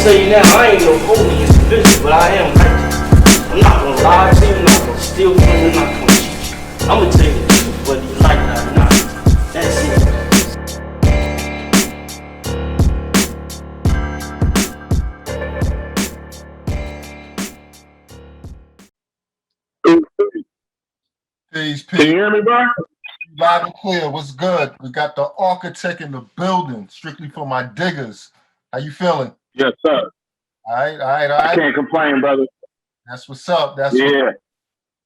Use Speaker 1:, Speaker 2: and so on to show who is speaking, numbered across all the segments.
Speaker 1: tell you now, I ain't no holy individual, but I am righteous. I'm not gonna lie to you, I'm not gonna steal from you, I'm not gonna cheat you. I'm gonna tell you the truth, whether you like it or not. That's it.
Speaker 2: Peace,
Speaker 3: Can you hear me, bro?
Speaker 2: Loud and clear. What's good? We got the architect in the building, strictly for my diggers. How you feeling?
Speaker 3: Yes, sir.
Speaker 2: All right.
Speaker 3: I can't complain, brother.
Speaker 2: That's what's up. Yeah,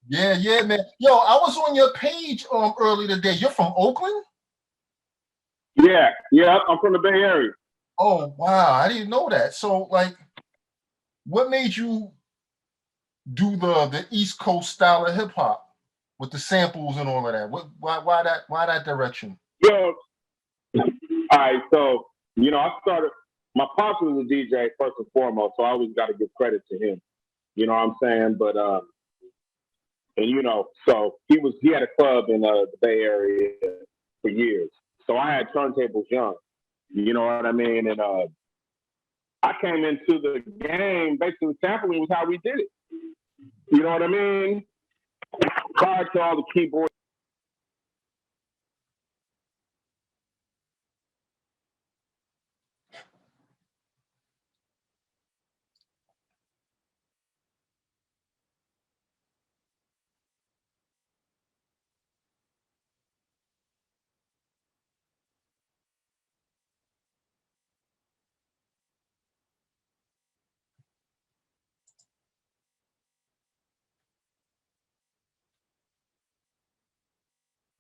Speaker 2: man. Yo, I was on your page earlier today. You're from Oakland?
Speaker 3: Yeah, I'm from the Bay Area.
Speaker 2: Oh, wow. I didn't know that. So, like, what made you do the East Coast style of hip hop with the samples and all of that? Why that direction?
Speaker 3: Yo, all right, so I started. My pops was a DJ first and foremost, so I always got to give credit to him. You know what I'm saying? But so he had a club in the Bay Area for years. So I had turntables young. You know what I mean? And I came into the game basically sampling was how we did it. You know what I mean? Prior to all the keyboard.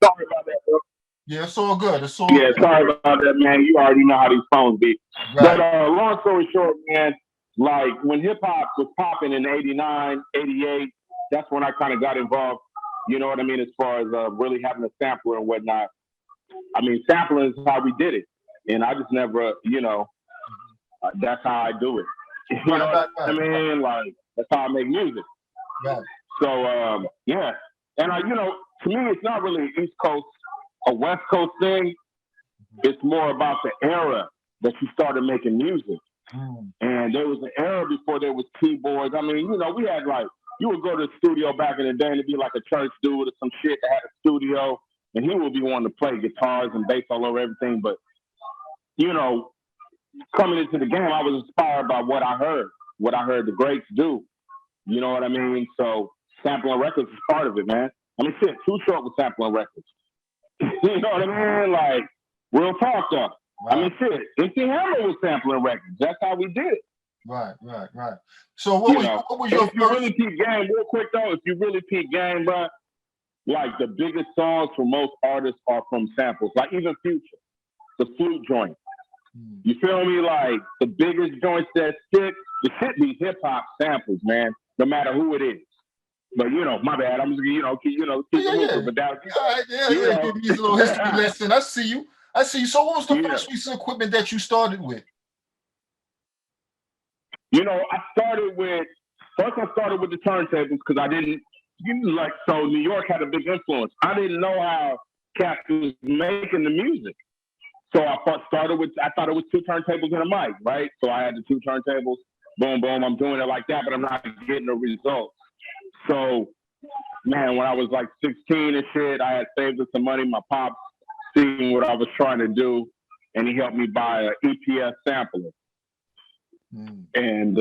Speaker 3: Sorry about that, bro.
Speaker 2: Yeah, it's all good.
Speaker 3: Yeah, sorry about that, man. You already know how these phones be. Right. But long story short, man, like when hip hop was popping in 89, 88, that's when I kind of got involved. You know what I mean? As far as really having a sampler and whatnot. I mean, sampling is how we did it. And I just never, that's how I do it. You know what I mean? Like, that's how I make music.
Speaker 2: Right.
Speaker 3: So, yeah. And, to me, it's not really East Coast a West Coast thing. It's more about the era that you started making music. And there was an era before there was keyboards. I mean, we had you would go to the studio back in the day and it'd be like a church dude or some shit that had a studio and he would be wanting to play guitars and bass all over everything. But, coming into the game, I was inspired by what I heard the greats do. You know what I mean? So sampling records is part of it, man. I mean, shit, Too Short was sampling records. You know what I mean? Like, real talk though. Right. I mean, shit, MC Hammer was sampling records. That's how we did it.
Speaker 2: Right. So what was your
Speaker 3: if you really peep game, real quick though, if you really peep game, bro, like the biggest songs for most artists are from samples. Like even Future, the flute joint. You feel me? Like the biggest joints that stick, the shit be hip hop samples, man, no matter who it is. But my bad. I'm just keep moving. But that,
Speaker 2: give me a little history lesson. I see you. So what was the first piece of equipment that you started with?
Speaker 3: I started with the turntables because I didn't so New York had a big influence. I didn't know how Cap was making the music. So I thought it was two turntables and a mic, right? So I had the two turntables, boom, boom, I'm doing it like that, but I'm not getting the results. So, man, when I was like 16 and shit, I had saved up some money. My pops seen what I was trying to do, and he helped me buy an EPS sampler. And,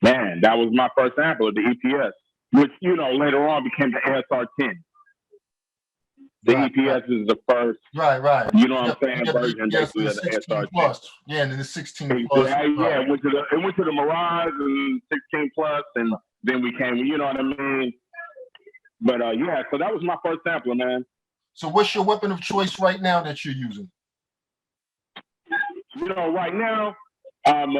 Speaker 3: man, that was my first sampler, the EPS, which, later on became the ASR-10. The EPS is the first,
Speaker 2: right.
Speaker 3: You know what I'm saying? Version basically of the ASR-10.
Speaker 2: Plus. Yeah, and then the 16 plus.
Speaker 3: Yeah, it went to the Mirage and 16 plus, and then we came. You know what I mean? But so that was my first sampler, man.
Speaker 2: So what's your weapon of choice right now that you're using?
Speaker 3: Right now I'm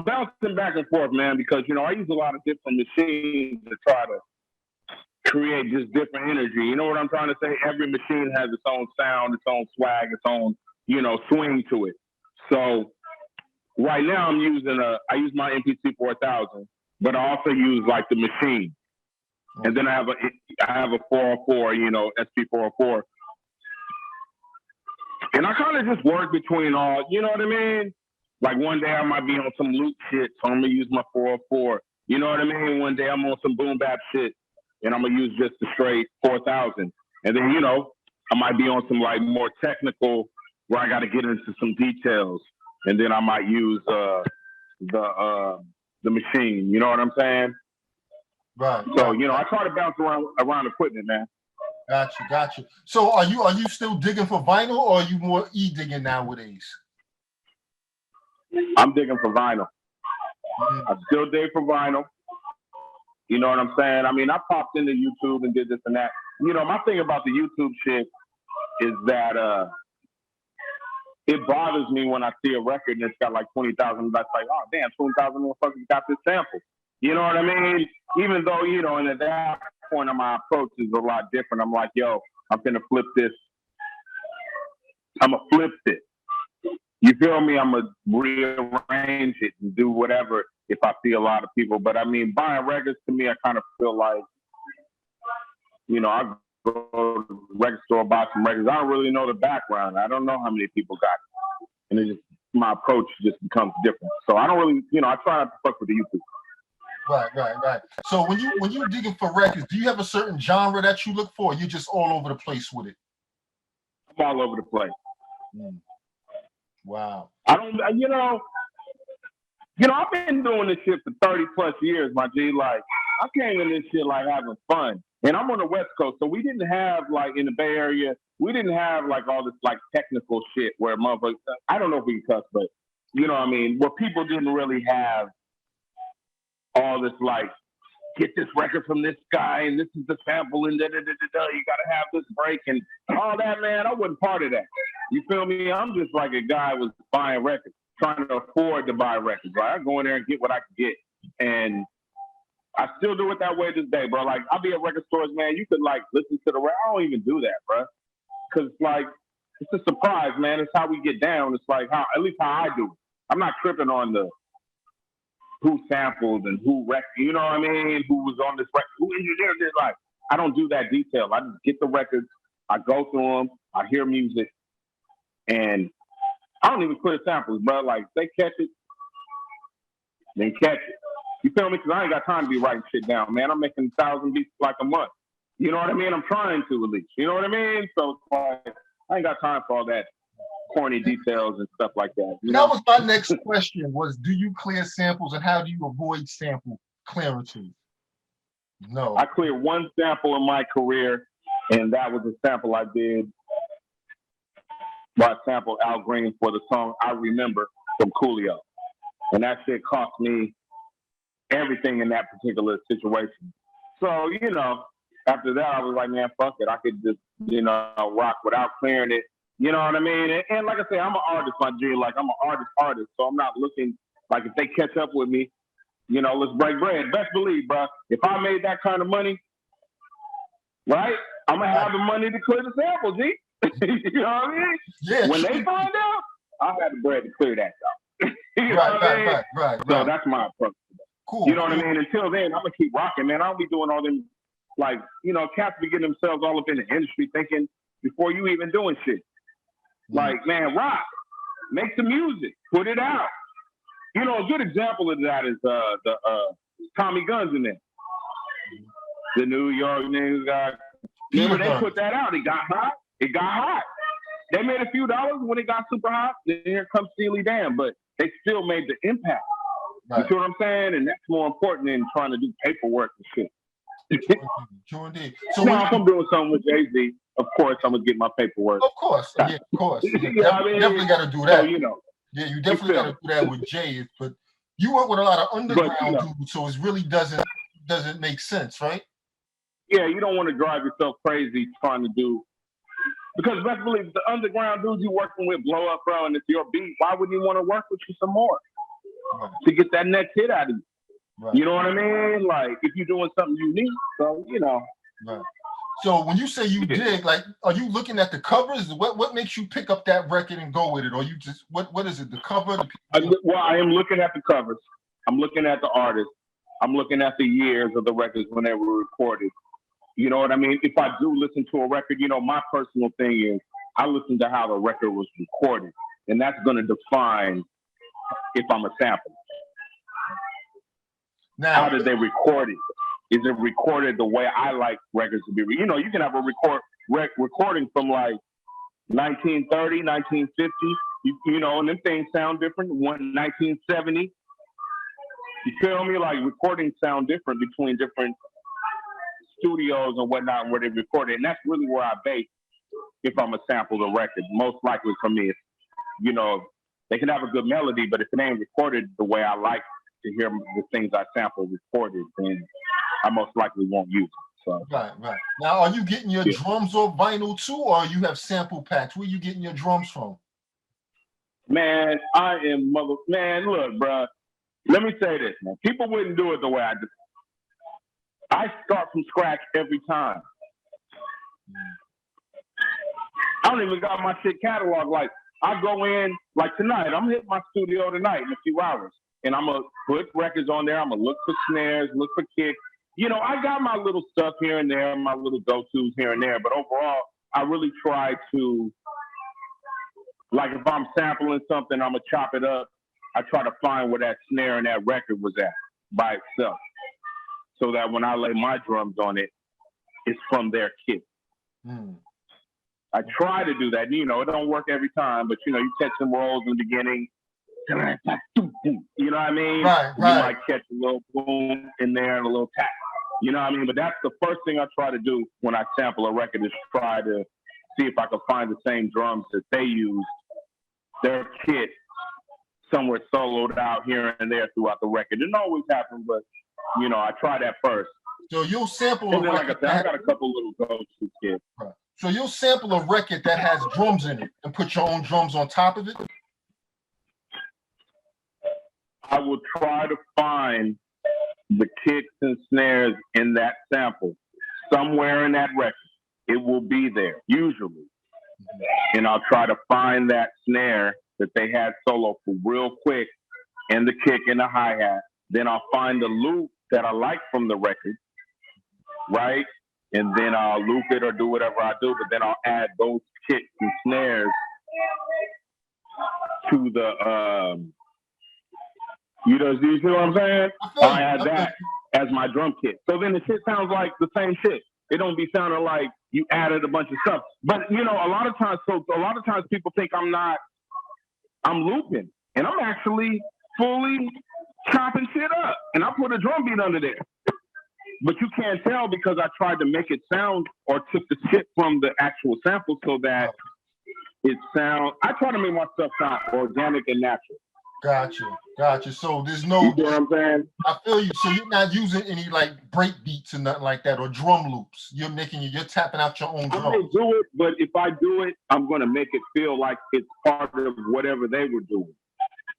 Speaker 3: bouncing back and forth, man, because I use a lot of different machines to try to create just different energy. You know what I'm trying to say? Every machine has its own sound, its own swag, its own, swing to it. So right now I'm using I use my MPC 4000, but I also use like the machine. And then I have a 404, SP 404. And I kind of just work between all, you know what I mean? Like one day I might be on some loop shit, so I'm gonna use my 404. You know what I mean? One day I'm on some boom bap shit, and I'm gonna use just the straight 4000. And then I might be on some like more technical where I got to get into some details, and then I might use the machine. You know what I'm saying?
Speaker 2: Right.
Speaker 3: So
Speaker 2: right.
Speaker 3: I try to bounce around equipment, man.
Speaker 2: Got you. So are you still digging for vinyl, or are you more digging nowadays?
Speaker 3: I'm digging for vinyl. I still dig for vinyl. You know what I'm saying? I mean, I popped into YouTube and did this and that. My thing about the YouTube shit is that it bothers me when I see a record and it's got like 20,000. That's like, oh damn, 20,000 motherfuckers got this sample. You know what I mean? Even though and at that point, my approach is a lot different. I'm like, yo, I'm gonna flip this. I'm gonna flip it. You feel me? I'm gonna rearrange it and do whatever if I see a lot of people. But I mean, buying records to me, I kind of feel like, I go to the record store, buy some records. I don't really know the background. I don't know how many people got it. And it just, my approach just becomes different. So I don't really, I try not to fuck with the YouTube.
Speaker 2: Right. So when you digging for records, do you have a certain genre that you look for? Or you just all over the place with it?
Speaker 3: I'm all over the place.
Speaker 2: Wow.
Speaker 3: I don't, I've been doing this shit for 30 plus years, my G. Like, I came in this shit like having fun. And I'm on the West Coast, so we didn't have, like, in the Bay Area, we didn't have, like, all this, like, technical shit where motherfuckers, I don't know if we can cuss, but, you know what I mean? Where people didn't really have all this, like, get this record from this guy, and this is the sample, and da-da-da-da-da, you gotta have this break, and all that, man. I wasn't part of that. You feel me? I'm just like a guy who was buying records, trying to afford to buy records. Right? I go in there and get what I can get. And I still do it that way this day, bro. Like, I'll be at record stores, man. You could, like, listen to the record. I don't even do that, bro. Because, like, it's a surprise, man. It's how we get down. It's like, at least how I do it. I'm not tripping on the who sampled and who record, you know what I mean? Who was on this record, who engineered it. Like, I don't do that detail. I just get the records. I go through them. I hear music. And I don't even clear samples, bro. Like, they catch it, then catch it. You feel me? Because I ain't got time to be writing shit down, man. I'm making 1,000 beats like a month. You know what I mean? I'm trying to at least. You know what I mean? So it's like, I ain't got time for all that corny details and stuff like that.
Speaker 2: That was my next question was, do you clear samples and how do you avoid sample clearances? No.
Speaker 3: I cleared one sample in my career, and that was a sample I did. I sampled Al Green for the song I Remember from Coolio. And that shit cost me everything in that particular situation. So, after that, I was like, man, fuck it. I could just, rock without clearing it. You know what I mean? And like I say, I'm an artist, my G. Like, I'm an artist. So I'm not looking, like, if they catch up with me, let's break bread. Best believe, bro, if I made that kind of money, right, I'm going to have the money to clear the sample, G. You know what I mean?
Speaker 2: Yeah.
Speaker 3: When they find out, I'll have the bread to clear that stuff. Right. So that's my approach.
Speaker 2: Cool.
Speaker 3: You know what I mean? Until then, I'm gonna keep rocking, man. I'll be doing all them, like, cats be getting themselves all up in the industry thinking before you even doing shit. Like, man, rock, make some music, put it out. A good example of that is the Tommy Guns in there. The New York niggas got. Remember they put that out? It got hot. They made a few dollars when it got super hot. Then here comes Steely Dan, but they still made the impact. Right. You see what I'm saying? And that's more important than trying to do paperwork and shit.
Speaker 2: True indeed. So
Speaker 3: now, if I'm doing something with Jay-Z, of course I'm gonna get my paperwork.
Speaker 2: Of course. Yeah, of course. You definitely got to do that.
Speaker 3: So,
Speaker 2: yeah, you definitely got to do that with Jay. But you work with a lot of underground dudes, so it really doesn't make sense, right?
Speaker 3: Yeah, you don't want to drive yourself crazy trying to do. Because best believe the underground dudes you working with blow up, bro, and it's your beat. Why wouldn't you want to work with you some more to get that next hit out of you? Right. You know what I mean? Like, if you're doing something unique, so
Speaker 2: Right. So when you say you dig, like, are you looking at the covers? What makes you pick up that record and go with it? Or you just what is it? The cover?
Speaker 3: I am looking at the covers. I'm looking at the artists. I'm looking at the years of the records when they were recorded. You know what I mean? If I do listen to a record, my personal thing is I listen to how the record was recorded. And that's going to define if I'm a sampler.
Speaker 2: Now,
Speaker 3: how did they record it? Is it recorded the way I like records to be? You know, you can have a recording from like 1930, 1950, you know, and them things sound different. 1970. You feel me? Like recordings sound different between different studios and whatnot where they record it. And that's really where I base if I'm a sample the record. Most likely for me, you know, they can have a good melody, but if it ain't recorded the way I like to hear the things I sample recorded, then I most likely won't use it. So.
Speaker 2: Right. Now, are you getting your drums off vinyl too, or you have sample packs? Where you getting your drums from?
Speaker 3: Man, man, look, bro. Let me say this, man. People wouldn't do it the way I do. I start from scratch every time. I don't even got my shit cataloged. Like, I go in, like tonight, I'm hitting my studio tonight in a few hours. And I'm going to put records on there. I'm going to look for snares, look for kicks. You know, I got my little stuff here and there, my little go-tos here and there. But overall, I really try to, like if I'm sampling something, I'm going to chop it up. I try to find where that snare and that record was at by itself. So that when I lay my drums on it, it's from their kit. I try to do that. You know, it don't work every time, but you know, you catch some rolls in the beginning. You know what I mean?
Speaker 2: Right.
Speaker 3: You might catch a little boom in there and a little tap. You know what I mean? But that's the first thing I try to do when I sample a record is try to see if I can find the same drums that they used, their kit, somewhere soloed out here and there throughout the record. It don't always happen, but you know, I try that first.
Speaker 2: So you'll sample
Speaker 3: and then, like I said, I got a couple little go-to kits.
Speaker 2: Right. So you'll sample a record that has drums in it and put your own drums on top of it?
Speaker 3: I will try to find the kicks and snares in that sample somewhere in that record. It will be there, usually. And I'll try to find that snare that they had solo for real quick and the kick and the hi-hat. Then I'll find the loop that I like from the record, right? And then I'll loop it or do whatever I do, but then I'll add those kicks and snares to the, you see what I'm saying? I'll add that as my drum kit. So then the shit sounds like the same shit. It don't be sounding like you added a bunch of stuff. But you know, a lot of times people think I'm looping, and I'm actually fully chopping shit up, and I put a drum beat under there. But you can't tell because I tried to make it sound or took the shit from the actual sample so that it sounds. I try to make my stuff sound organic and natural.
Speaker 2: Gotcha. So there's no.
Speaker 3: You know what I'm saying?
Speaker 2: I feel you. So you're not using any like break beats or nothing like that, or drum loops. You're tapping out your own drums.
Speaker 3: I may do it, but if I do it, I'm gonna make it feel like it's part of whatever they were doing.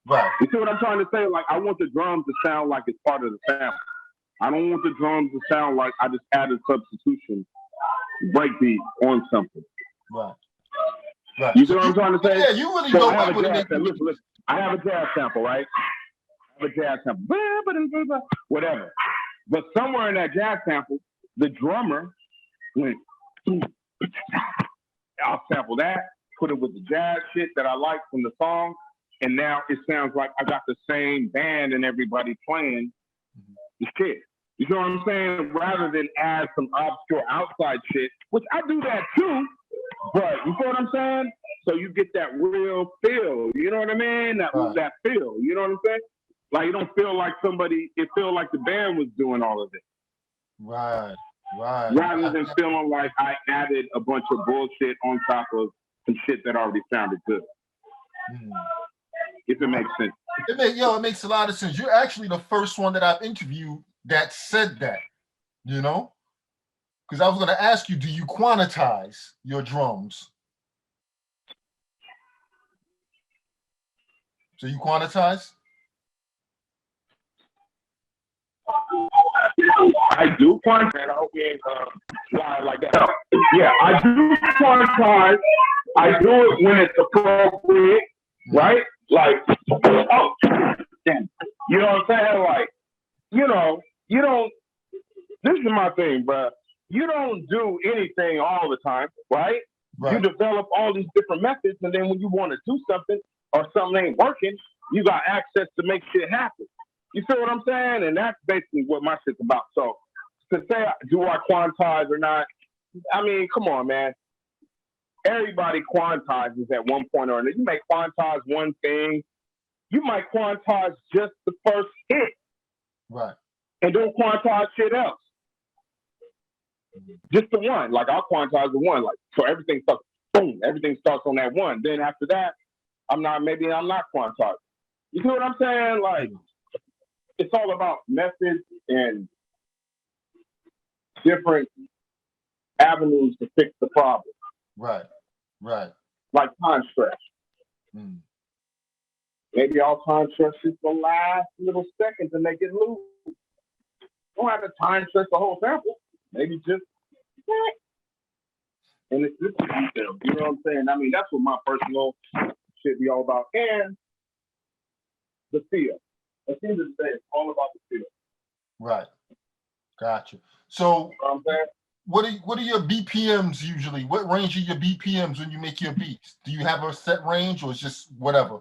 Speaker 2: Right.
Speaker 3: You see what I'm trying to say? Like I want the drums to sound like it's part of the sample. I don't want the drums to sound like I just added substitution breakbeat on something.
Speaker 2: Right.
Speaker 3: You see what I'm trying to say?
Speaker 2: Yeah, you really know how to make it.
Speaker 3: Listen, I have a jazz sample, right? I have a jazz sample, whatever. But somewhere in that jazz sample, the drummer went, I'll sample that, put it with the jazz shit that I like from the song, and now it sounds like I got the same band and everybody playing the shit. You know what I'm saying? Rather than add some obscure outside shit, which I do that too, but you know what I'm saying? So you get that real feel, you know what I mean? That feel, you know what I'm saying? Like you don't feel like it feel like the band was doing all of it.
Speaker 2: Right.
Speaker 3: Rather than feeling like I added a bunch of bullshit on top of some shit that already sounded good. If it makes sense.
Speaker 2: It makes a lot of sense. You're actually the first one that I've interviewed that said that, you know? Because I was going to ask you, do you quantize your drums? So you quantize?
Speaker 3: I do quantize. I hope you ain't like that. Yeah, I do quantize. I do it when it's appropriate, right? Like, oh, damn. You know what I'm saying? Like, you know, you don't, this is my thing, bro. You don't do anything all the time, right? You develop all these different methods, and then when you want to do something or something ain't working, you got access to make shit happen. You feel what I'm saying? And that's basically what my shit's about. So to say, do I quantize or not? I mean, come on, man. Everybody quantizes at one point or another. You may quantize one thing. You might quantize just the first hit.
Speaker 2: Right.
Speaker 3: And don't quantize shit else. Just the one. Like, I'll quantize the one. Like, so everything starts, boom, everything starts on that one. Then after that, I'm not quantized. You see what I'm saying? Like, it's all about methods and different avenues to fix the problem.
Speaker 2: Right.
Speaker 3: Like time stretch. Maybe all time stretch is the last little second to make it loose. Don't have to time stretch the whole sample. Maybe just, and it's just detail. You know what I'm saying? I mean, that's what my personal shit be all about. And the feel. At the end of the day, it's all about the feel.
Speaker 2: Right. Gotcha. So,
Speaker 3: you know what I'm saying?
Speaker 2: what are your BPMs usually? What range are your BPMs when you make your beats? Do you have a set range or it's just whatever?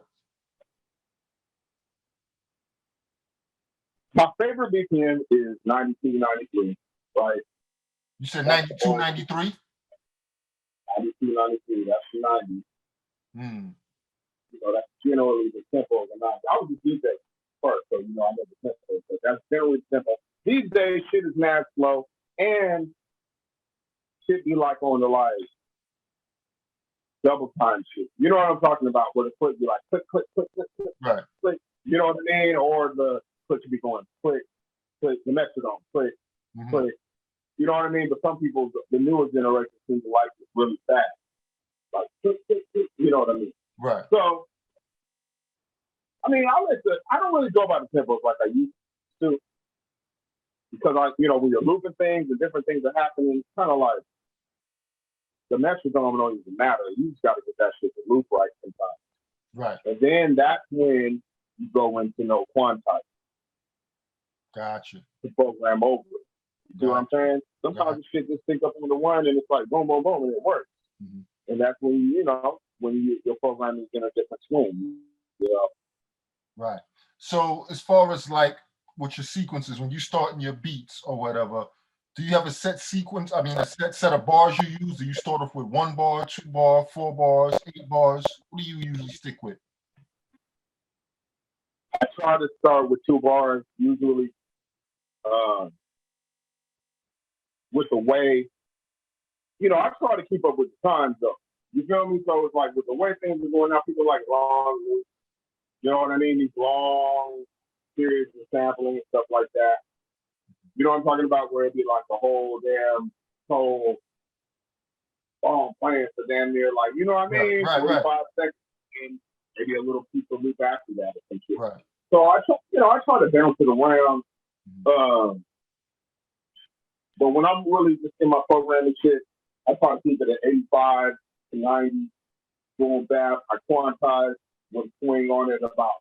Speaker 3: My favorite BPM is 92, 93, right?
Speaker 2: You said 92, 93?
Speaker 3: 92, 93, that's the 90s. You know, that's generally the tempo of the 90s. I was a DJ first, so, you know, I know the tempo, but that's generally the tempo. These days, shit is mad slow, and shit be like on the, like, double time shit. You know what I'm talking about? Where the click be like, click, click, click, click, click,
Speaker 2: right.
Speaker 3: Click. You know what I mean? Or the click should be going click, click, the metronome, click, click. You know what I mean? But some people, the newer generation, seem to like it really fast. Like, click, click, click, you know what I mean?
Speaker 2: Right.
Speaker 3: So, I mean, I don't really go by the tempos like I used to. Because, you know, when you're looping things and different things are happening, it's kind of like the metronome don't even matter. You just got to get that shit to loop right sometimes.
Speaker 2: Right.
Speaker 3: And then that's when you go into quantize.
Speaker 2: Gotcha.
Speaker 3: The program over it. You see what I'm saying? Sometimes the shit just sync up on the one and it's like boom, boom, boom, and it works. And that's when your program is in a different swing. You know?
Speaker 2: Right. So as far as like with your sequences, when you start in your beats or whatever, do you have a set sequence? I mean, a set of bars you use? Do you start off with 1 bar, 2 bar, 4 bars, 8 bars? What do you usually stick with?
Speaker 3: I try to start with 2 bars usually. With the way, you know, I try to keep up with the times though. You feel me? So it's like with the way things are going now, people like long, you know what I mean? These long periods of sampling and stuff like that. You know what I'm talking about? Where it'd be like the whole damn whole song playing for damn near like, you know what I mean?
Speaker 2: Right,
Speaker 3: 45 seconds and maybe a little piece of loop after that or some shit.
Speaker 2: Right.
Speaker 3: So I try to bounce it around. But when I'm really just in my programming shit, I try to keep it at 85 to 90, boom bap. I quantize with swing on it about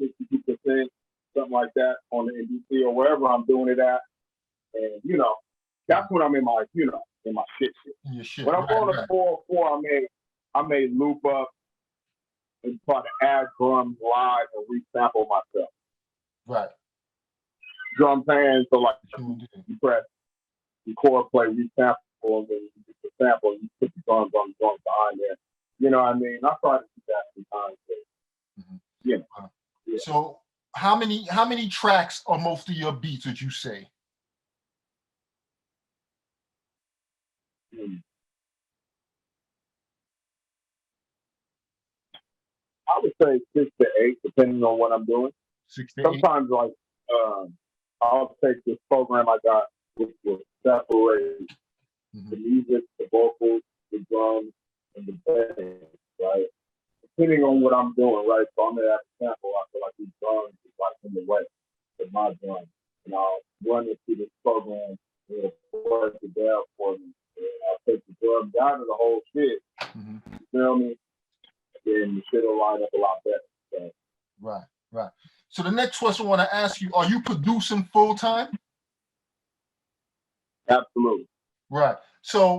Speaker 3: 62%, something like that on the NBC or wherever I'm doing it at. And, you know, that's when I'm in my, you know, in my shit.
Speaker 2: Your shit.
Speaker 3: When I'm on a 404, I may loop up and try to add drums live and resample myself.
Speaker 2: Right.
Speaker 3: You know what I'm saying? So like you press record, play, resample, and then you get the sample and you put the drums on the drums behind there. You know what I mean? I try to do that sometimes. Yeah. Yeah.
Speaker 2: So how many tracks are most of your beats, would you say?
Speaker 3: I would say 6 to 8, depending on what I'm doing.
Speaker 2: 6 to 8.
Speaker 3: Sometimes, like, I'll take this program I got, which will separate the music, the vocals, the drums, and the bass, right? Depending on what I'm doing, right? So I'm gonna have a sample. I feel like these drums is like in the way of my drum, and I'll run it through this program and it'll work it down for me. And I'll take the drum down to the whole shit. You feel me? Then the shit will line up a lot better. So.
Speaker 2: Right. So the next question I want to ask you: are you producing full time?
Speaker 3: Absolutely.
Speaker 2: Right. So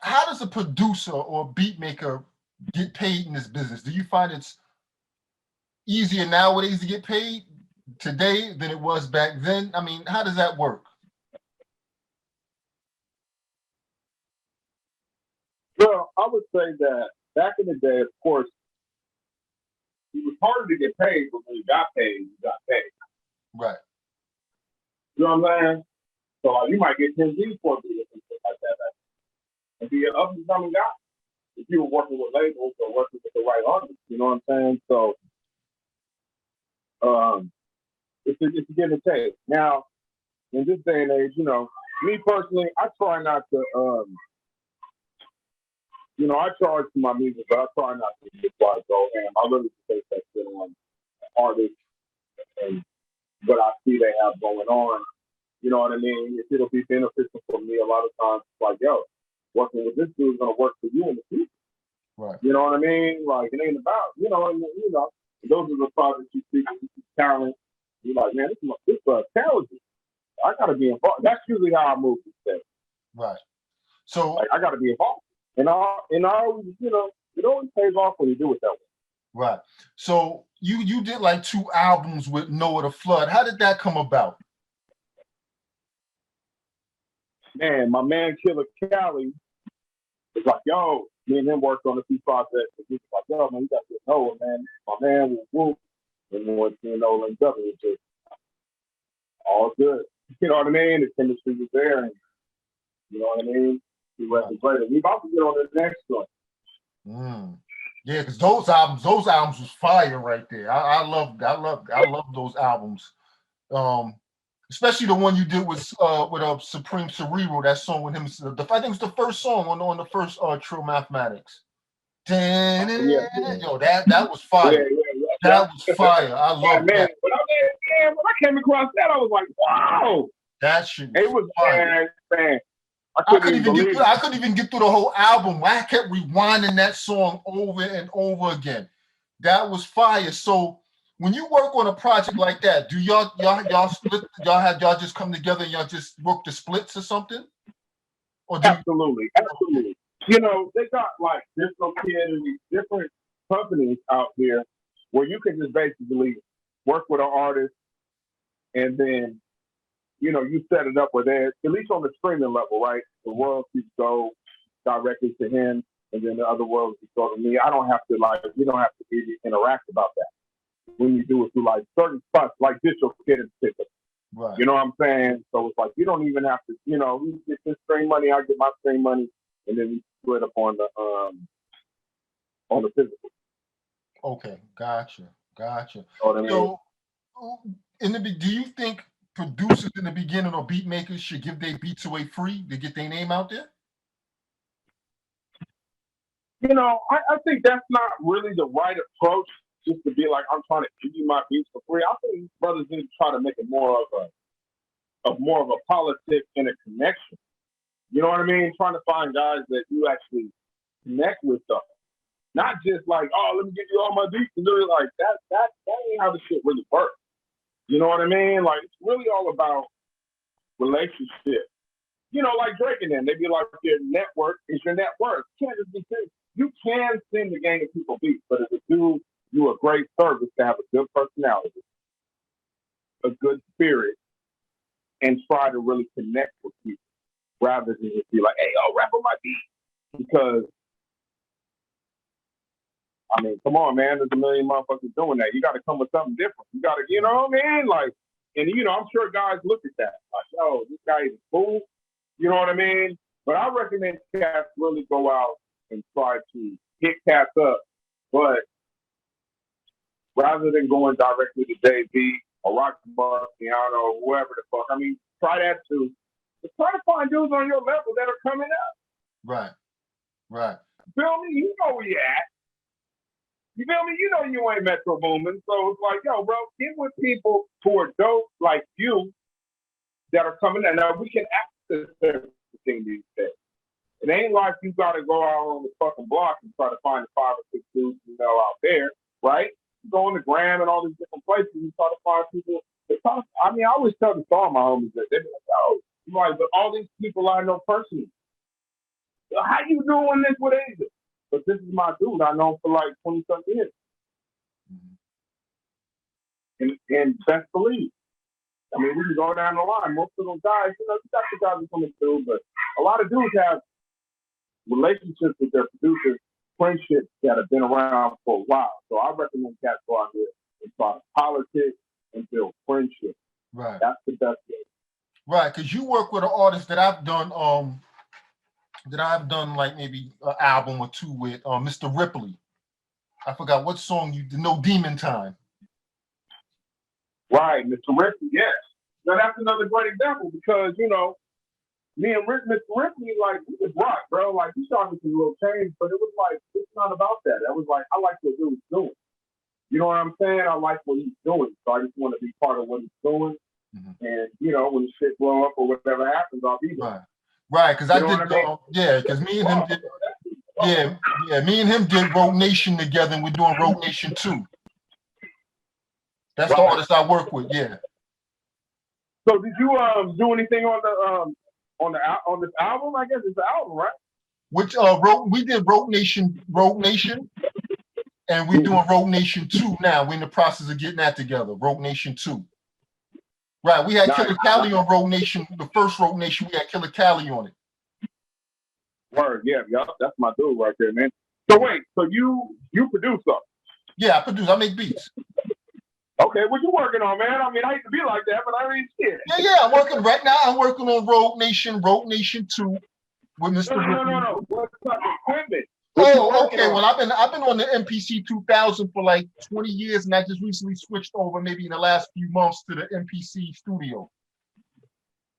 Speaker 2: how does a producer or beat maker get paid in this business? Do you find it's easier nowadays to get paid today than it was back then? I mean, how does that work?
Speaker 3: Well, I would say that back in the day, of course, it was harder to get paid, but when you got paid, you got paid.
Speaker 2: Right.
Speaker 3: You know what I'm saying? So like, you might get 10 G's for a video and stuff like that. And be an up and coming guy if you were working with labels or working with the right artists. You know what I'm saying? So it's a give and take. Now, in this day and age, you know, me personally, I try not to, you know, I charge for my music, but I try not to get quite go ham. I really take that shit on artists and what I see they have going on. You know what I mean? If it'll be beneficial for me, a lot of times it's like, yo, working with this dude is gonna work for you in the future.
Speaker 2: Right.
Speaker 3: You know what I mean? Like it ain't about, you know, and you know, those are the projects you see, talent. You're like, man, this talented. I gotta be involved. That's usually how I move these days.
Speaker 2: Right. So
Speaker 3: like, I gotta be involved. And I always, you know, it always pays off when you do it that way.
Speaker 2: Right. So you did like 2 albums with Noah the Flood. How did that come about?
Speaker 3: Man, my man Killer Cali was like, yo, me and him worked on a few projects. And he was like, yo, man, you got to know it, man. My man was whoop. And then once you know, linked up, it was just all good. You know what I mean? The chemistry was there, and you know what I mean? We went later. We about to get on the next one.
Speaker 2: Yeah, because those albums was fire right there. I love those albums. Especially the one you did with Supreme Cerebral, that song with him. I think it was the first song on the first True Mathematics. Yo, that was fire. That was fire. I love that.
Speaker 3: When I came across that, I was like, wow.
Speaker 2: That shit was
Speaker 3: fire. Man.
Speaker 2: I couldn't even get through the whole album. I kept rewinding that song over and over again. That was fire. So when you work on a project like that, do y'all split? Y'all just come together and y'all just work the splits or something? Or
Speaker 3: absolutely. You know, they got like different companies out there where you can just basically work with an artist and then, you know, you set it up where they're, at least on the streaming level, right? The royalties go directly to him and then the other royalties go to me. We don't have to really interact about that. When you do it through like certain spots, like Digital Kid in particular.
Speaker 2: Right.
Speaker 3: You know what I'm saying? So it's like, you don't even have to, you know, you get this stream money, I get my stream money, and then we split up on the physical.
Speaker 2: Okay, gotcha.
Speaker 3: You know what I mean?
Speaker 2: So, do you think producers in the beginning or beat makers should give their beats away free to get their name out there?
Speaker 3: You know, I think that's not really the right approach. Just to be like, I'm trying to give you my beats for free. I think brothers need to try to make it more of a politics and a connection. You know what I mean? Trying to find guys that you actually connect with them. Not just like, oh, let me give you all my beats and do it like that. That ain't how the shit really works. You know what I mean? Like it's really all about relationship. You know, like Drake and them, they be like, your network is your net worth. You can't just be serious. You can send the game of people beats, but if it do you a great service to have a good personality, a good spirit, and try to really connect with people rather than just be like, hey, yo, rap on my beat. Because, I mean, come on, man, there's a million motherfuckers doing that. You got to come with something different. You got to, you know what I mean? Like, and, you know, I'm sure guys look at that. Like, yo, this guy is a fool. You know what I mean? But I recommend cats really go out and try to hit cats up. But rather than going directly to Jay-Z or Rockstar, Piano, or whoever the fuck. I mean, try that too. But try to find dudes on your level that are coming up.
Speaker 2: Right.
Speaker 3: Feel me? You know where you at. You feel me? You know you ain't Metro booming. So it's like, yo, bro, get with people who are dope like you that are coming in. Now, we can access everything these days. It ain't like you got to go out on the fucking block and try to find the 5 or 6 dudes you know out there, right? Go on the gram and all these different places and try to find people. I mean, I always tell the song my homies that they be like, oh, like, but all these people I know personally. How you doing this with Asia? But this is my dude. I know him for like 20-something years. and best believe. I mean, we can go down the line. Most of those guys, you got the guys are coming through, but a lot of dudes have relationships with their producers, friendships that have been around for a while. So I recommend cats go out here and start politics and build friendships.
Speaker 2: Right.
Speaker 3: That's the best way.
Speaker 2: Right, because you work with an artist that I've done like maybe an album or two with, Mr. Ripley. I forgot what song you did. No Demon Time.
Speaker 3: Right, Mr. Ripley, yes. Now that's another great example because, me and Mr. Ripley, like, we was rock, bro. Like, we started some little change, but it was like, it's not about that. It was like, I like what dude's doing. You know what I'm saying? I like what he's doing. So I just want to be part of what he's doing. Mm-hmm. And, when the shit blow up or whatever happens, I'll be there.
Speaker 2: Right, because I did, because me and him did, me and him did Road Nation together, and we're doing Road Nation 2. That's the artist I work with, yeah.
Speaker 3: So did you do anything on this album? I guess it's the album, right?
Speaker 2: Which we did Road Nation, and we're doing Road Nation 2 now. We're in the process of getting that together, Road Nation 2. Right, we had Killer Cali on Road Nation, the first Road Nation, we had Killer Cali on it.
Speaker 3: Word, yeah, that's my dude right there, man. So wait, so you produce something?
Speaker 2: Yeah, I produce, I make beats.
Speaker 3: Okay, what you working on, man? I mean, I hate to be like that, but I ain't scared.
Speaker 2: Yeah, I'm working right now. I'm working on Road Nation 2 with Mr.
Speaker 3: No. What's up, equipment?
Speaker 2: Okay. Well, I've been on the MPC 2000 for like 20 years, and I just recently switched over, maybe in the last few months, to the MPC Studio.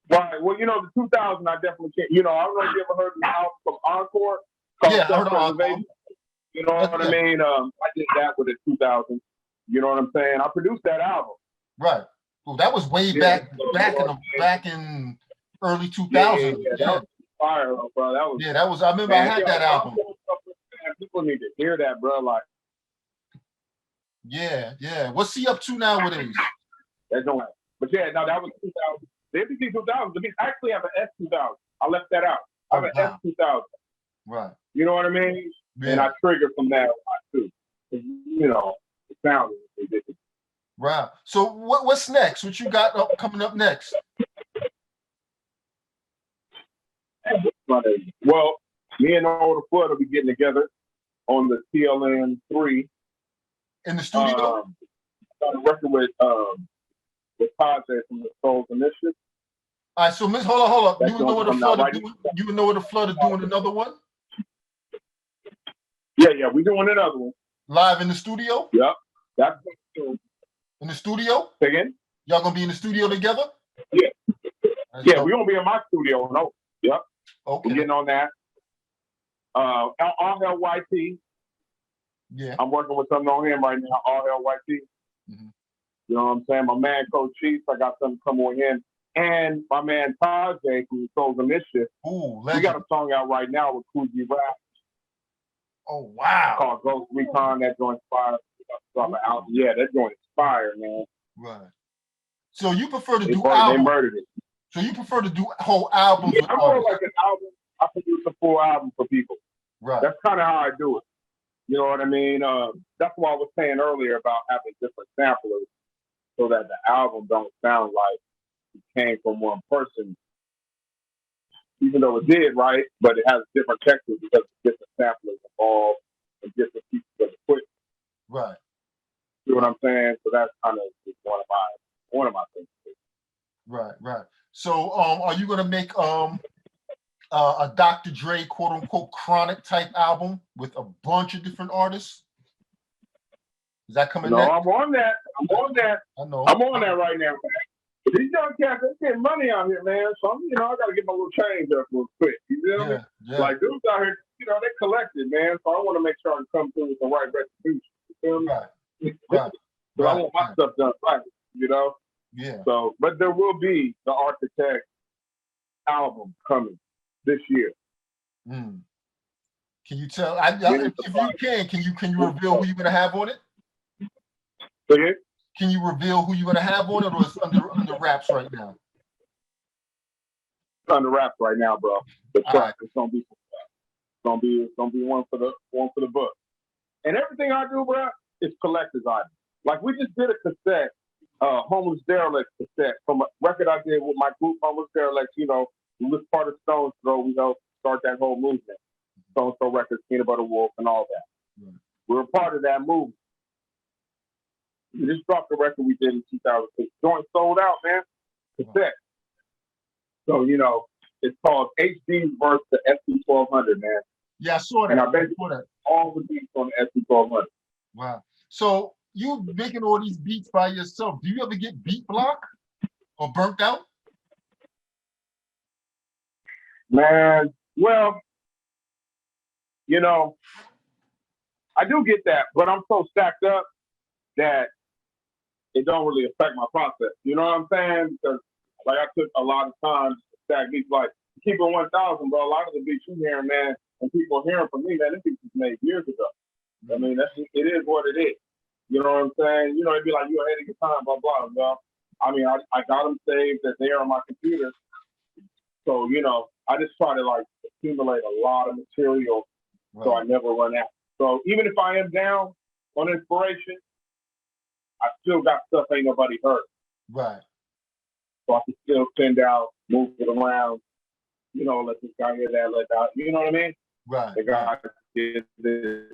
Speaker 3: Right. Well, the 2000, I definitely can't. I don't know if you ever heard the album from Encore.
Speaker 2: Yeah, I heard of Encore.
Speaker 3: You know what I mean? I did that with the 2000. You know what I'm saying? I produced that album.
Speaker 2: Right. Well, that was way back in early 2000.
Speaker 3: Yeah. That was fire, bro.
Speaker 2: That was. I remember I had that album.
Speaker 3: People need to hear that, bro. Like.
Speaker 2: Yeah. What's he up to nowadays?
Speaker 3: That's no way. But yeah, no, that was 2000. The MPC 2000. The beats actually have an S2000. I left that out. I have an S2000.
Speaker 2: Right.
Speaker 3: You know what I mean? Yeah. And I triggered from that a lot too. The sound is ridiculous.
Speaker 2: Right. So what's next? What you got coming up next?
Speaker 3: Well, me and Older Flood will be getting together on the TLN 3
Speaker 2: in the studio.
Speaker 3: Got a record with Todd from the Souls Initiative.
Speaker 2: All right, so Miss, hold up. You know what the Flood is doing? You know what the Flood is doing another one?
Speaker 3: Yeah, we're doing another one.
Speaker 2: Live in the studio?
Speaker 3: Yep. That's
Speaker 2: in the studio?
Speaker 3: Say again?
Speaker 2: Y'all gonna be in the studio together?
Speaker 3: Yeah. We're gonna be in my studio. No. Yep.
Speaker 2: Okay.
Speaker 3: We're getting on that. All Hell YT.
Speaker 2: Yeah.
Speaker 3: I'm working with something on him right now. All Hell YT. Mm-hmm. You know what I'm saying? My man Coach Chief, I got something come on him. And my man Tajay from Souls Initiative.
Speaker 2: Ooh,
Speaker 3: we got a song out right now with Coogee Rap.
Speaker 2: Oh wow.
Speaker 3: Called Ghost Recon. That joint fire. Yeah, that joint is fire, man.
Speaker 2: Right. So you prefer to do
Speaker 3: albums? They murdered it.
Speaker 2: So you prefer to do whole albums?
Speaker 3: Yeah, I'm more like an album. I produce a full album for people.
Speaker 2: Right.
Speaker 3: That's kind of how I do it. You know what I mean? That's what I was saying earlier about having different samplers, so that the album don't sound like it came from one person. Even though it did, right? But it has different textures because different samplers involved and different pieces of equipment.
Speaker 2: Right.
Speaker 3: You know what I'm saying? So that's kind of one of my things.
Speaker 2: Right. So are you gonna make a Dr. Dre quote unquote chronic type album with a bunch of different artists? Is that coming next?
Speaker 3: I'm on that.
Speaker 2: I know.
Speaker 3: I'm on that right now, man. These young cats, they're getting money out here, man. So I gotta get my little change up real quick. You know what I mean?
Speaker 2: Yeah.
Speaker 3: Like dudes out here, they collected, man. So I want to make sure I come through with the right retribution. You feel me?
Speaker 2: Right.
Speaker 3: So I want my stuff done right.
Speaker 2: Yeah.
Speaker 3: So, but there will be the Architect album coming this year.
Speaker 2: Can you tell? If you can you reveal who you're gonna have on it?
Speaker 3: Okay.
Speaker 2: Can you reveal who you're gonna have on it, or it's under wraps right now?
Speaker 3: It's under wraps right now, bro. The track is gonna be one for the book. And everything I do, bro, is collector's items. Like we just did a cassette Homeless Derelict cassette from a record I did with my group, Homeless Derelict. You know, we was part of Stones Throw. We helped start that whole movement. Stones Throw Records, Peanut Butter Wolf, and all that. Right. We were part of that movement. We just dropped the record we did in 2006. Joint sold out, man. Cassette. Wow. So, you know, it's called HD's versus the SC1200, man.
Speaker 2: Yeah, I saw that.
Speaker 3: And I basically all the beats on the SC1200.
Speaker 2: Wow. So you making all these beats by yourself. Do you ever get beat block or burnt out?
Speaker 3: Man, well, you know, I do get that, but I'm so stacked up that it don't really affect my process. You know what I'm saying? Because like I took a lot of time to stack beats. Like keep it 1,000, but a lot of the beats you hearing, man, and people hearing from me, man, this beat was made years ago. I mean, it is what it is. You know what I'm saying? You know, it'd be like, you're ahead of your time, blah, blah, blah. I mean, I got them saved that they are on my computer. So, you know, I just try to like accumulate a lot of material so I never run out. So even if I am down on inspiration, I still got stuff ain't nobody heard.
Speaker 2: Right.
Speaker 3: So I can still send out, move it around, you know, let this guy hear that, let that, you know what I mean?
Speaker 2: Right.
Speaker 3: The guy did this.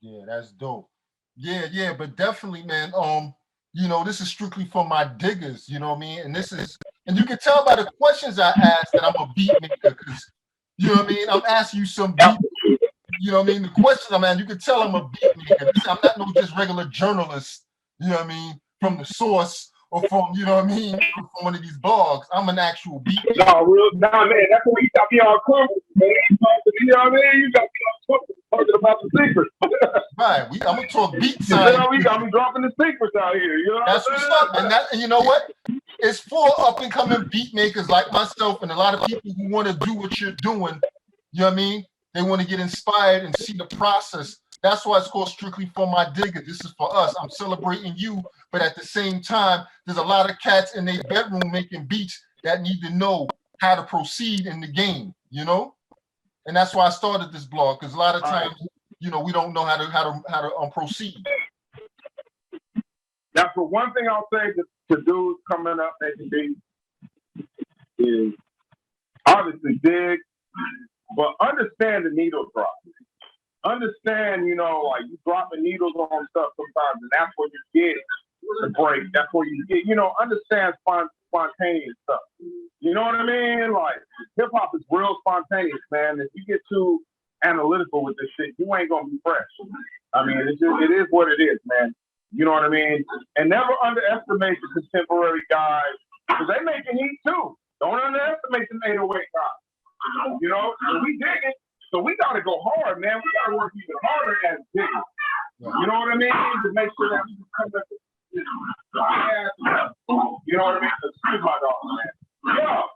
Speaker 2: Yeah, that's dope. Yeah, but definitely, man. You know, this is strictly for my diggers, you know what I mean? And you can tell by the questions I asked that I'm a beat maker, because you know what I mean? I'm asking you some beat, you know what I mean? The questions I'm asking, you can tell I'm a beat maker. I'm not no just regular journalist, you know what I mean, from the source or from, you know what I mean, from one of these blogs. I'm an actual beat maker.
Speaker 3: Nah, man, that's what you got me on cover, man. You know what I mean? You got me on talking about the secrets.
Speaker 2: Right, I'm gonna talk beat science.
Speaker 3: We got me dropping the secrets out here. You know
Speaker 2: that's what's up, and you know what? It's for up and coming beat makers like myself and a lot of people who want to do what you're doing. You know what I mean? They want to get inspired and see the process. That's why it's called Strictly for My Digger. This is for us. I'm celebrating you, but at the same time, there's a lot of cats in their bedroom making beats that need to know how to proceed in the game. You know, and that's why I started this blog, because a lot of times, you know, we don't know how to proceed.
Speaker 3: Now, for one thing, I'll say to dudes coming up making beats is obviously dig, but understand the needle drop. Understand, you know, like you dropping needles on stuff sometimes, and that's where you get the break. That's where you get, you know, understand spontaneous stuff. You know what I mean? Like hip hop is real spontaneous, man. If you get too analytical with this shit, you ain't gonna be fresh. I mean, it is what it is, man. You know what I mean? And never underestimate the contemporary guys, because they making heat too. Don't underestimate the 808 guys. You know, and we dig it. So we gotta go hard, man. We gotta work even harder as diggers. You know what I mean? To make sure that we come back to this. You know what I mean? Excuse my dog, man. Yo,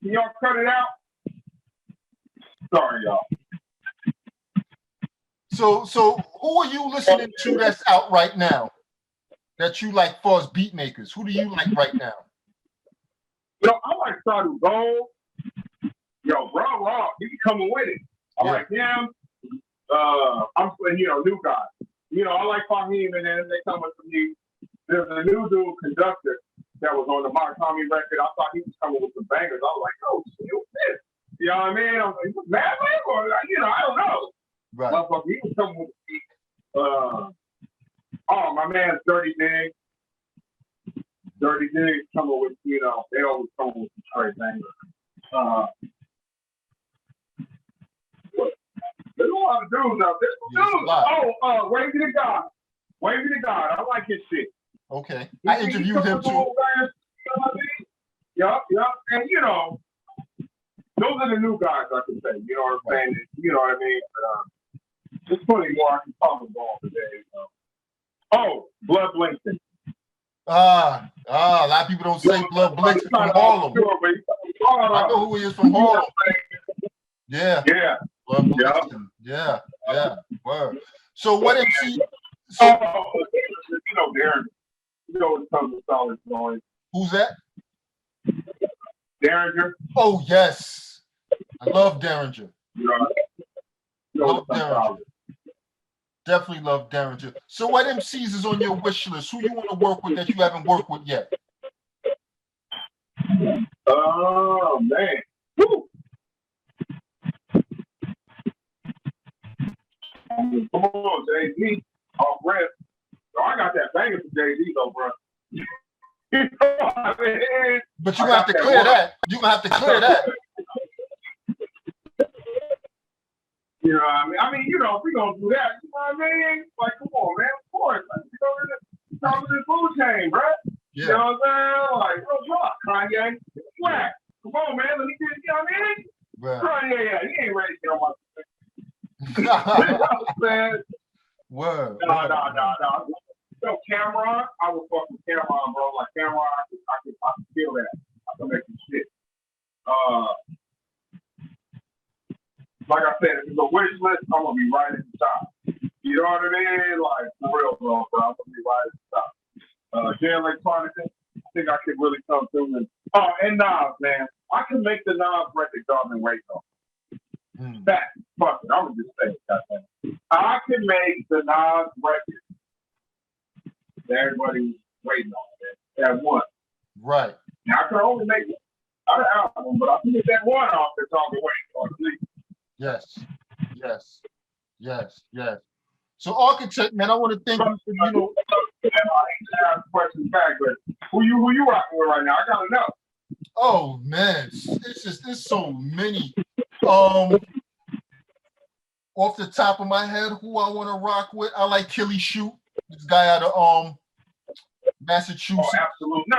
Speaker 3: can y'all cut it out? Sorry, y'all.
Speaker 2: So who are you listening to that's out right now that you like for as beat makers? Who do you like right now?
Speaker 3: Yo, I like Sadu Gold. Yo, raw, he be coming with it. I like him. I'm playing, you know, new guys. You know, I like Fahim, and then they coming from me. There's a new dude, Conductor, that was on the Mark Tommy record. I thought he was coming with some bangers. I was like, oh, shit, what's this? You know what I mean? I was like, was Madman? Or, you know, I don't know.
Speaker 2: Right.
Speaker 3: But he was coming with oh, my man's Dirty Dig. Dirty Dig coming with, you know, they always come with some straight bangers. There's a lot of dudes out there. Dudes. Wavy the God. Wavy the God. I like his shit.
Speaker 2: Okay. I interviewed him too.
Speaker 3: Yup. And you know, those are the new guys I can say. You know what I'm saying? You know what I mean? But, there's plenty more I can talk about today. You know? Oh, Blood Blinken.
Speaker 2: A lot of people don't say Blood Blinken from Harlem. I know who he is from Harlem. Yeah. Blood Blinken. Yeah. Word. So what MC?
Speaker 3: So, you know, Darren. You know what comes with solid noise.
Speaker 2: Who's that?
Speaker 3: Derringer.
Speaker 2: Oh yes, I love Derringer.
Speaker 3: You know
Speaker 2: love Derringer. Definitely love Derringer. So what MCs is on your wish list? Who you want to work with that you haven't worked with yet?
Speaker 3: Oh man. Woo. Come on, Jay-Z. Off rip. So I got that banger from Jay-Z though, bro. You know what I mean?
Speaker 2: But you're gonna have to clear that. You're gonna have to clear that.
Speaker 3: You know what I mean? You know, if we gonna do that, you know what I mean? Like, come on, man. Of course. Like, you know, top of the food chain, bro.
Speaker 2: Yeah.
Speaker 3: You know what I'm saying? Like, real talk, Kanye. Flat. Come on, man. Let me get it, you know what I mean?
Speaker 2: Right.
Speaker 3: Kanye, yeah, he ain't ready to get on my you know what I'm saying?
Speaker 2: Word.
Speaker 3: No. So Cameron, I would fuck with Cameron, bro. Like Cameron, I can feel that. I can make some shit. Like I said, if it's a wish list, I'm gonna be right at the top. You know what I mean? Like for real, bro. I'm gonna be right at the top. Jay Electronica, I think I could really come through and Nas, man. I can make the Nas record dog and wait though. That fuck it, I'm gonna just say it, goddamn. I can make the Nas record that everybody's waiting on that one.
Speaker 2: Right.
Speaker 3: Now I can only make not an album, but I can get that one off that's all the way on the
Speaker 2: Yes. So Architect, man, I want to thank you for, you know.
Speaker 3: I hate to ask questions back, but who you rocking with right now? I gotta know.
Speaker 2: Oh man, there's so many. Off the top of my head, who I want to rock with, I like Killy Shoot, this guy out of Massachusetts.
Speaker 3: Oh, absolutely. No.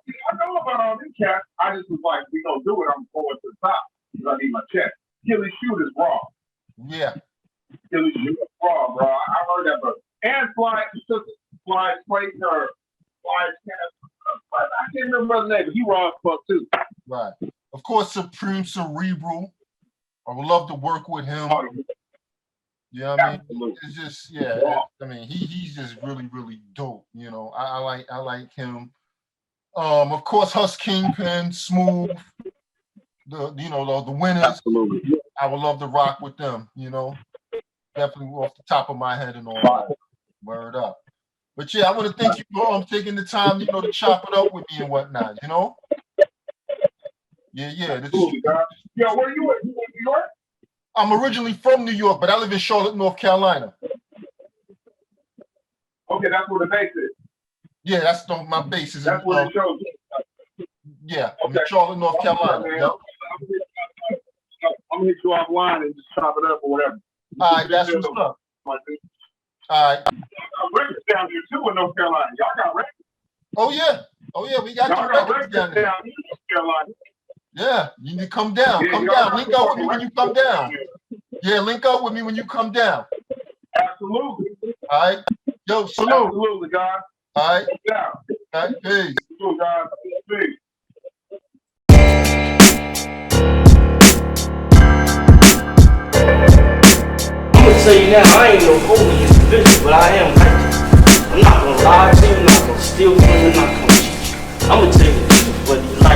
Speaker 3: See, I know about all these cats. I just was like, we gonna do it. I'm going to the top. I need my check. Killy Shoot is raw.
Speaker 2: Yeah.
Speaker 3: Killy Shoot is raw, bro. I heard that, bro. And Fly Slate or Fly I can't remember his name, but he raw as fuck too.
Speaker 2: Right. Of course, Supreme Cerebral. I would love to work with him.
Speaker 3: Oh,
Speaker 2: you know what I mean?
Speaker 3: Absolutely.
Speaker 2: It's just I mean, he's just really, really dope. You know, I like him. Of course, Huss Kingpin, Smooth, the winners.
Speaker 3: Absolutely.
Speaker 2: I would love to rock with them, you know. Definitely off the top of my head and all that. Word up. But yeah, I want to thank you for taking the time, you know, to chop it up with me and whatnot, you know? Yeah.
Speaker 3: Absolutely, guys. Yo, where you at? You in New York?
Speaker 2: I'm originally from New York, but I live in Charlotte, North Carolina.
Speaker 3: Okay, that's where the base is.
Speaker 2: Yeah, that's my base is.
Speaker 3: That's where the show is.
Speaker 2: Yeah, I'm in Charlotte, North Carolina. Yep.
Speaker 3: I'm gonna hit you offline and just chop it up or whatever.
Speaker 2: All right, that's what's up. All right.
Speaker 3: Records down here too in North Carolina. Y'all got records.
Speaker 2: Oh yeah, we got two records down there.
Speaker 3: Down in North Carolina.
Speaker 2: Yeah, you need to come down. Come down. Link up with me when you come down. Yeah, link up with me when you come down.
Speaker 3: Absolutely.
Speaker 2: All right. Yo, salute.
Speaker 3: Absolutely, guys.
Speaker 2: All right.
Speaker 3: Yeah.
Speaker 2: All right. Peace.
Speaker 3: Salute, guys. Peace.
Speaker 1: I'm gonna tell you now, I ain't no holy individual, but I am righteous. I'm not gonna lie to you, I'm not gonna steal from you, I'm not gonna cheat you. I'm gonna tell you what you like.